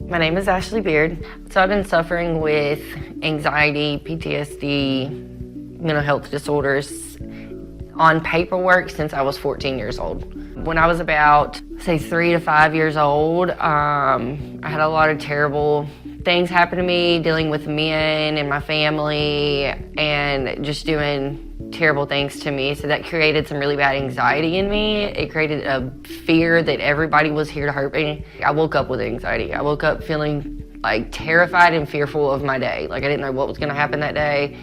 My name is Ashley Beard. So I've been suffering with anxiety, PTSD, mental health disorders on paperwork since I was 14 years old. When I was about, say, 3 to 5 years old, I had a lot of terrible things happen to me, dealing with men and my family and just doing terrible things to me. So that created some really bad anxiety in me. It created a fear that everybody was here to hurt me. I woke up with anxiety. I woke up feeling like terrified and fearful of my day. Like I didn't know what was gonna happen that day.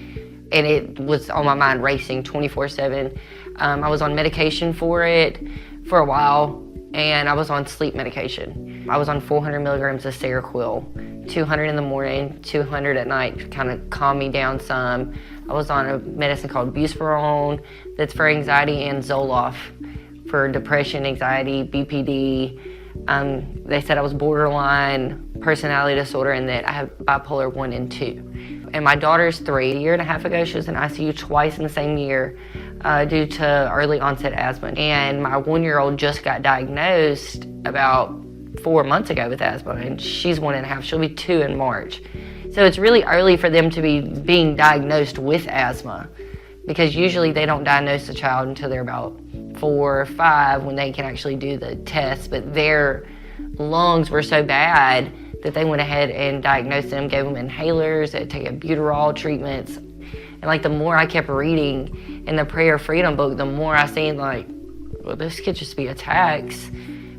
And it was on my mind racing 24/7. I was on medication for it for a while, and I was on sleep medication. I was on 400 milligrams of Seroquel, 200 in the morning, 200 at night to kind of calm me down some. I was on a medicine called buspirone that's for anxiety, and Zoloft for depression, anxiety, BPD. They said I was borderline personality disorder and that I have bipolar 1 and 2. And my daughter's 3. A year and a half ago, she was in ICU twice in the same year due to early onset asthma. And my 1-year-old just got diagnosed about 4 months ago with asthma, and she's 1.5. She'll be 2 in March. So it's really early for them to be being diagnosed with asthma, because usually they don't diagnose a child until they're about 4 or 5 when they can actually do the test. But their lungs were so bad that they went ahead and diagnosed them, gave them inhalers, they take albuterol treatments. And like the more I kept reading in the Prayer of Freedom book, the more I seen like, well, this could just be attacks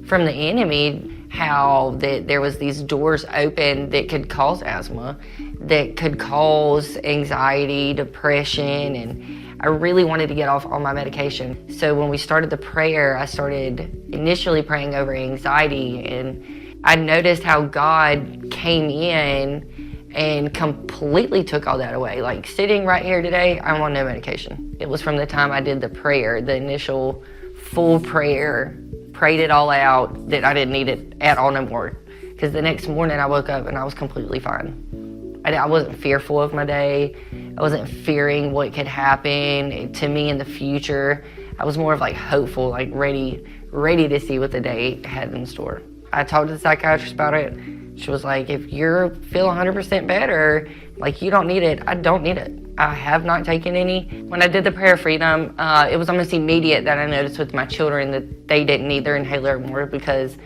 from the enemy, how that there was these doors open that could cause asthma, that could cause anxiety, depression, and I really wanted to get off all my medication. So when we started the prayer, I started initially praying over anxiety, and I noticed how God came in and completely took all that away. Like sitting right here today, I'm on no medication. It was from the time I did the prayer, the initial full prayer, prayed it all out, that I didn't need it at all no more. Because the next morning I woke up and I was completely fine. I wasn't fearful of my day. I wasn't fearing what could happen to me in the future. I was more of like hopeful, like ready to see what the day had in store. I talked to the psychiatrist about it. She was like, if you feel 100% better, like you don't need it, I don't need it. I have not taken any. When I did the Prayer of Freedom, it was almost immediate that I noticed with my children that they didn't need their inhaler anymore, because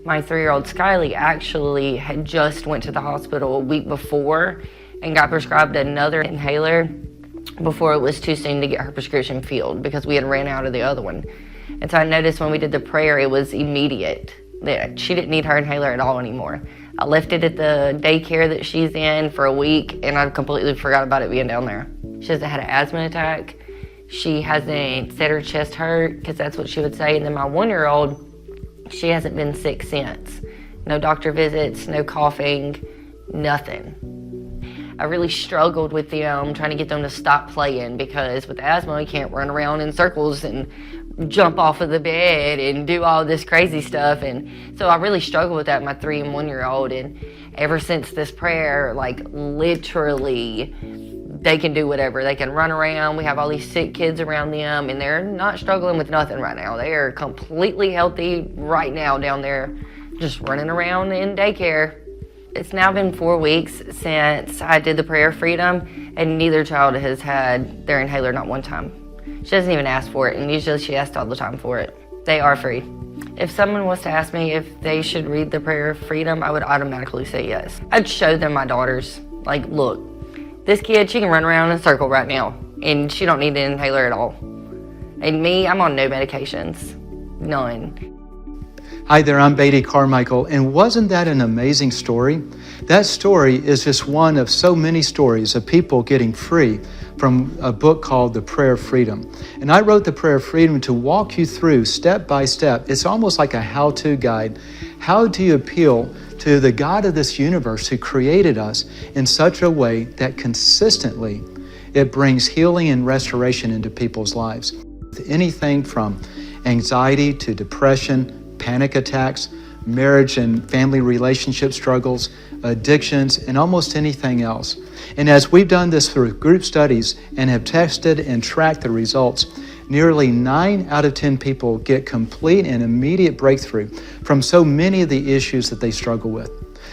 my 3-year-old Skylie actually had just went to the hospital a week before and got prescribed another inhaler before it was too soon to get her prescription filled, because we had ran out of the other one. And so I noticed when we did the prayer, it was immediate that she didn't need her inhaler at all anymore. I left it at the daycare that she's in for a week, and I completely forgot about it being down there. She hasn't had an asthma attack. She hasn't said her chest hurt, because that's what she would say. And then my 1-year-old, she hasn't been sick since. No doctor visits, no coughing, nothing. I really struggled with them, trying to get them to stop playing, because with asthma, you can't run around in circles and jump off of the bed and do all this crazy stuff. And so I really struggled with that, my 3 and 1-year-old. And ever since this prayer, like literally, they can do whatever. They can run around. We have all these sick kids around them, and they're not struggling with nothing right now. They are completely healthy right now down there, just running around in daycare. It's now been 4 weeks since I did the Prayer of Freedom, and neither child has had their inhaler, not one time. She doesn't even ask for it, and usually she asks all the time for it. They are free. If someone was to ask me if they should read the Prayer of Freedom, I would automatically say yes. I'd show them my daughters, like, look, this kid, she can run around in a circle right now, and she don't need an inhaler at all. And me, I'm on no medications, none. Hi there, I'm Beatty Carmichael, and wasn't that an amazing story? That story is just one of so many stories of people getting free from a book called The Prayer of Freedom. And I wrote The Prayer of Freedom to walk you through step by step. It's almost like a how-to guide. How do you appeal to the God of this universe who created us in such a way that consistently it brings healing and restoration into people's lives? Anything from anxiety to depression, panic attacks, marriage and family relationship struggles, addictions, and almost anything else. And as we've done this through group studies and have tested and tracked the results, nearly 9 out of 10 people get complete and immediate breakthrough from so many of the issues that they struggle with.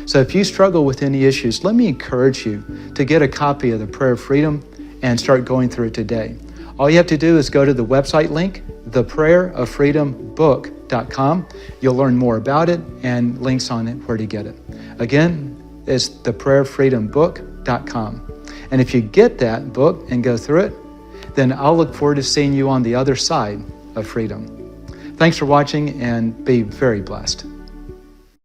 So if you struggle with any issues, let me encourage you to get a copy of the Prayer of Freedom and start going through it today. All you have to do is go to the website link, theprayeroffreedombook.com. You'll learn more about it and links on it where to get it. Again, it's theprayeroffreedombook.com. And if you get that book and go through it, then I'll look forward to seeing you on the other side of freedom. Thanks for watching and be very blessed.